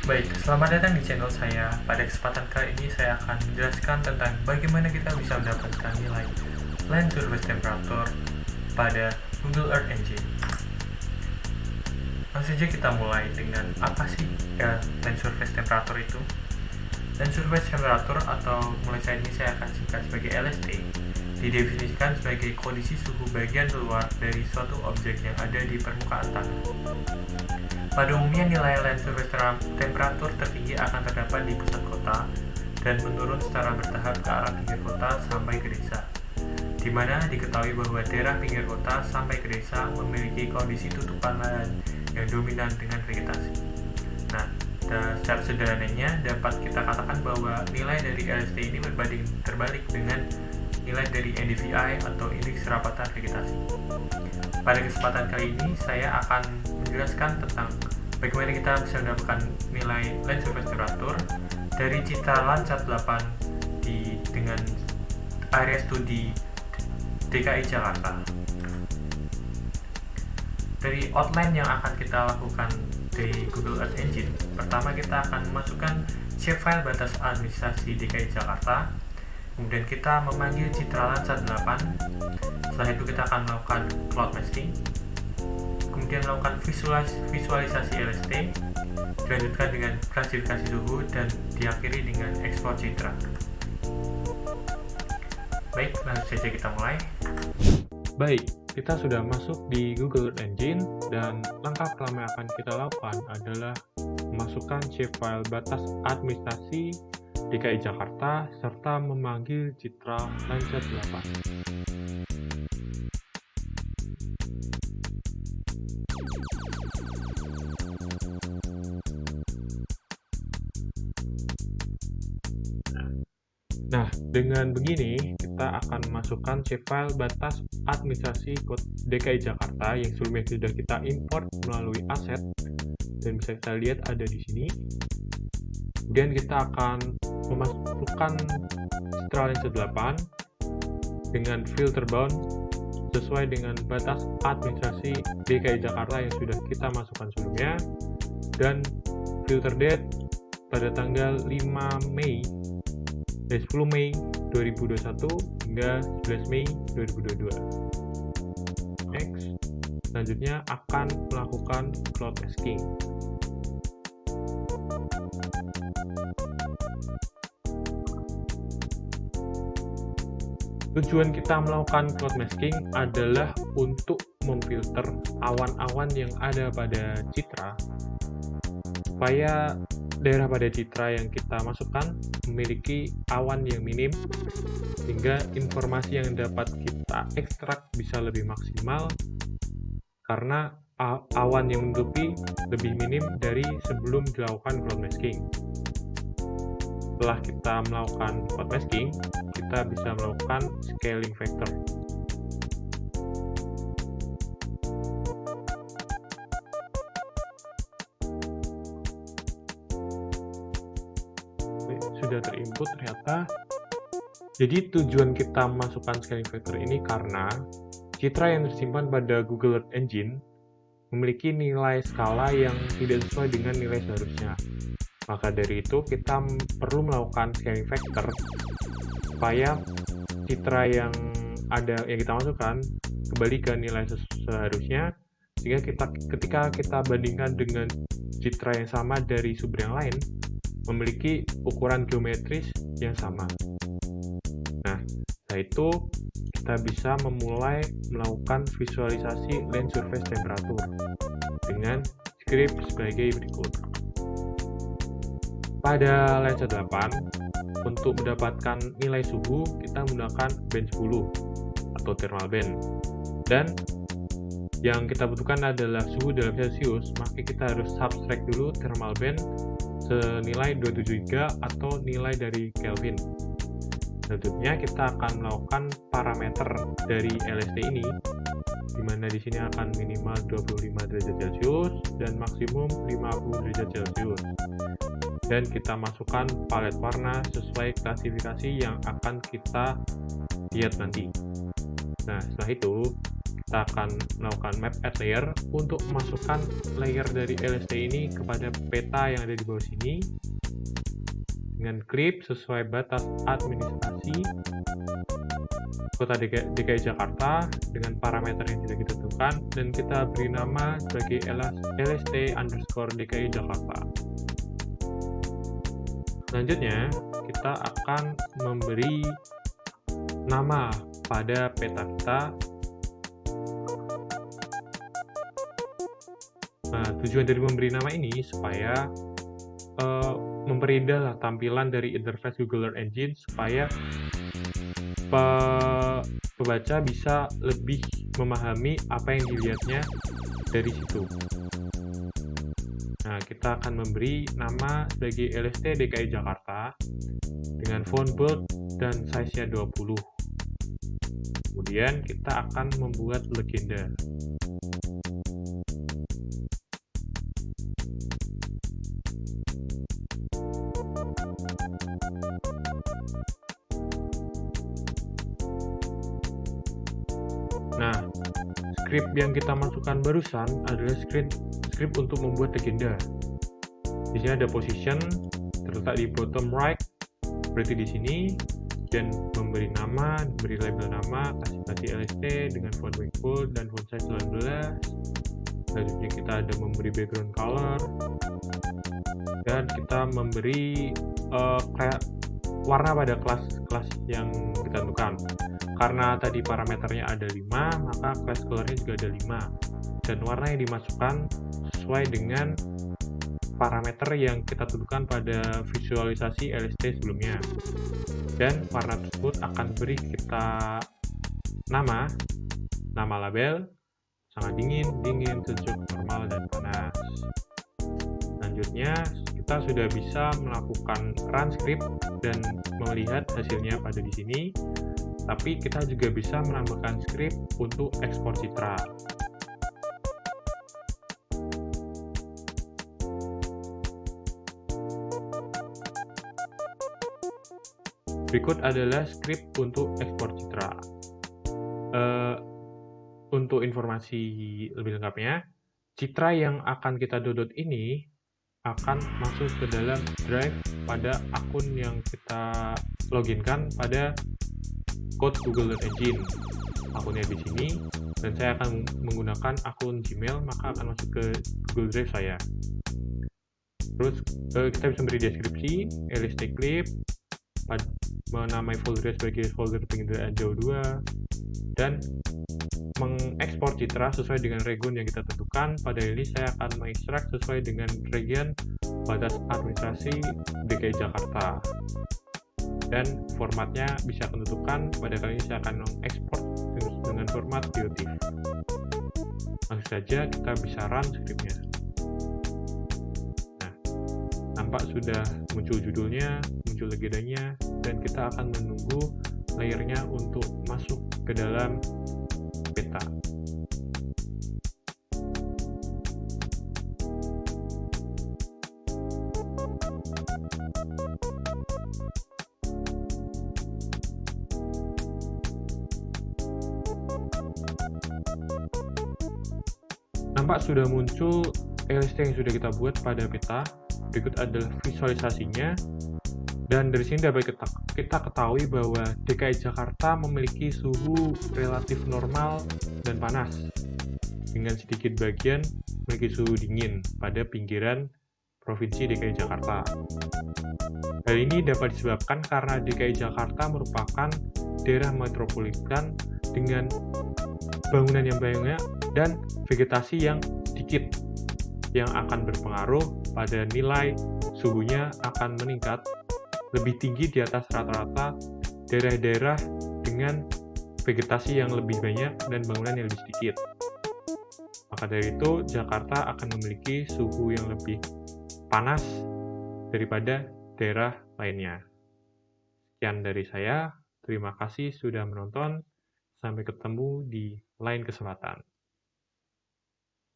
Baik, selamat datang di channel saya. Pada kesempatan kali ini saya akan menjelaskan tentang bagaimana kita bisa mendapatkan nilai land surface temperature pada Google Earth Engine. Langsung saja kita mulai dengan apa sih land surface temperature itu? Land surface temperature atau mulai saat ini saya akan singkat sebagai LST didefinisikan sebagai kondisi suhu bagian luar dari suatu objek yang ada di permukaan tanah. Pada umumnya nilai land surface temperature tertinggi akan terdapat di pusat kota dan menurun secara bertahap ke arah pinggir kota sampai ke desa, di mana diketahui bahwa daerah pinggir kota sampai ke desa memiliki kondisi tutupan lahan yang dominan dengan vegetasi. Nah, secara sederhananya dapat kita katakan bahwa nilai dari LST ini berbanding terbalik dengan nilai dari NDVI atau indeks rapatan vegetasi. Pada kesempatan kali ini saya akan menjelaskan tentang bagaimana kita bisa mendapatkan nilai land surface temperature dari citra Landsat 8 dengan area studi DKI Jakarta. Dari outline yang akan kita lakukan di Google Earth Engine, pertama kita akan memasukkan shapefile batas administrasi DKI Jakarta. Kemudian kita memanggil citra Landsat 8. Setelah itu kita akan melakukan cloud masking, kemudian melakukan visualisasi LST, dilanjutkan dengan klasifikasi suhu, dan diakhiri dengan ekspor citra. Baik, langsung saja kita mulai. Baik, kita sudah masuk di Google Earth Engine dan langkah pertama yang akan kita lakukan adalah memasukkan shapefile batas administrasi DKI Jakarta serta memanggil citra Landsat 8. Nah, dengan begini kita akan masukkan shapefile batas administrasi DKI Jakarta yang sebelumnya sudah kita import melalui aset dan bisa kita lihat ada di sini. Kemudian kita akan memasukkan citra Landsat 8 dengan filter bound sesuai dengan batas administrasi DKI Jakarta yang sudah kita masukkan sebelumnya, dan filter date pada tanggal 10 Mei 2021 hingga 11 Mei 2022. Next, selanjutnya akan melakukan cloud masking. Tujuan kita melakukan cloud masking adalah untuk memfilter awan-awan yang ada pada citra supaya daerah pada citra yang kita masukkan memiliki awan yang minim sehingga informasi yang dapat kita ekstrak bisa lebih maksimal karena awan yang menutupi lebih minim dari sebelum dilakukan cloud masking. Setelah kita melakukan cloud masking, kita bisa melakukan scaling factor. Sudah terinput ternyata. Jadi tujuan kita masukkan scaling factor ini karena citra yang tersimpan pada Google Earth Engine memiliki nilai skala yang tidak sesuai dengan nilai seharusnya. Maka dari itu kita perlu melakukan scaling factor supaya citra yang kita masukkan kembali ke nilai seharusnya, sehingga ketika kita bandingkan dengan citra yang sama dari sumber yang lain memiliki ukuran geometris yang sama. Nah, setelah itu kita bisa memulai melakukan visualisasi land surface temperature dengan script sebagai berikut. Pada Landsat 8, untuk mendapatkan nilai suhu kita menggunakan band 10 atau thermal band, dan yang kita butuhkan adalah suhu dalam Celcius, maka kita harus subtract dulu thermal band senilai 273 atau nilai dari Kelvin. Selanjutnya kita akan melakukan parameter dari LST ini, di mana di sini akan minimal 25 derajat Celcius dan maksimum 50 derajat Celcius. Dan kita masukkan palet warna sesuai klasifikasi yang akan kita lihat nanti. Nah, setelah itu kita akan melakukan map add layer untuk memasukkan layer dari LST ini kepada peta yang ada di bawah sini dengan klip sesuai batas administrasi Kota DKI Jakarta dengan parameter yang sudah kita tentukan, dan kita beri nama sebagai LST_DKI Jakarta. Selanjutnya, kita akan memberi nama pada peta kita. Nah, tujuan dari memberi nama ini supaya memperindah tampilan dari interface Google Earth Engine supaya pembaca bisa lebih memahami apa yang dilihatnya dari situ. Nah, kita akan memberi nama sebagai LST DKI Jakarta dengan font bold dan size-nya 20. Kemudian kita akan membuat legenda. Nah, script yang kita masukkan barusan adalah script untuk membuat legenda. Di sini ada position terletak di bottom right, berarti di sini, dan memberi nama, beri label nama, kasih LST dengan font weight bold dan font size 19. Selanjutnya kita ada memberi background color, dan kita memberi kayak warna pada kelas yang kita tentukan. Karena tadi parameternya ada 5, maka class color-nya juga ada 5. Dan warna yang dimasukkan sesuai dengan parameter yang kita tentukan pada visualisasi LST sebelumnya. Dan warna tersebut akan beri kita nama label, sangat dingin, sejuk, normal, dan panas. Selanjutnya, kita sudah bisa melakukan run script dan melihat hasilnya pada di sini. Tapi kita juga bisa menambahkan script untuk ekspor citra. Berikut adalah script untuk ekspor citra. Untuk informasi lebih lengkapnya, citra yang akan kita download ini akan masuk ke dalam drive pada akun yang kita loginkan pada code Google Earth Engine. Akunnya di sini, dan saya akan menggunakan akun Gmail, maka akan masuk ke Google Drive saya. Terus kita bisa beri deskripsi, LST clip, menamai folder sebagai folder penginderaan jauh 2, dan mengekspor citra sesuai dengan region yang kita tentukan. Pada ini saya akan mengekstrak sesuai dengan region batas administrasi DKI Jakarta. Dan formatnya bisa tentukan. Pada kali ini saya akan mengekspor dengan format BioTIFF. Langsung saja kita bisa run scriptnya. Nah, nampak sudah muncul judulnya, muncul legendanya, dan kita akan menunggu layernya untuk masuk ke dalam peta. Nampak sudah muncul LST yang sudah kita buat pada peta. Berikut adalah visualisasinya. Dan dari sini dapat kita ketahui bahwa DKI Jakarta memiliki suhu relatif normal dan panas, dengan sedikit bagian memiliki suhu dingin pada pinggiran Provinsi DKI Jakarta. Hal ini dapat disebabkan karena DKI Jakarta merupakan daerah metropolitan dengan bangunan yang banyak dan vegetasi yang sedikit, yang akan berpengaruh pada nilai suhunya akan meningkat lebih tinggi di atas rata-rata daerah-daerah dengan vegetasi yang lebih banyak dan bangunan yang lebih sedikit. Maka dari itu, Jakarta akan memiliki suhu yang lebih panas daripada daerah lainnya. Sekian dari saya, terima kasih sudah menonton, sampai ketemu di lain kesempatan.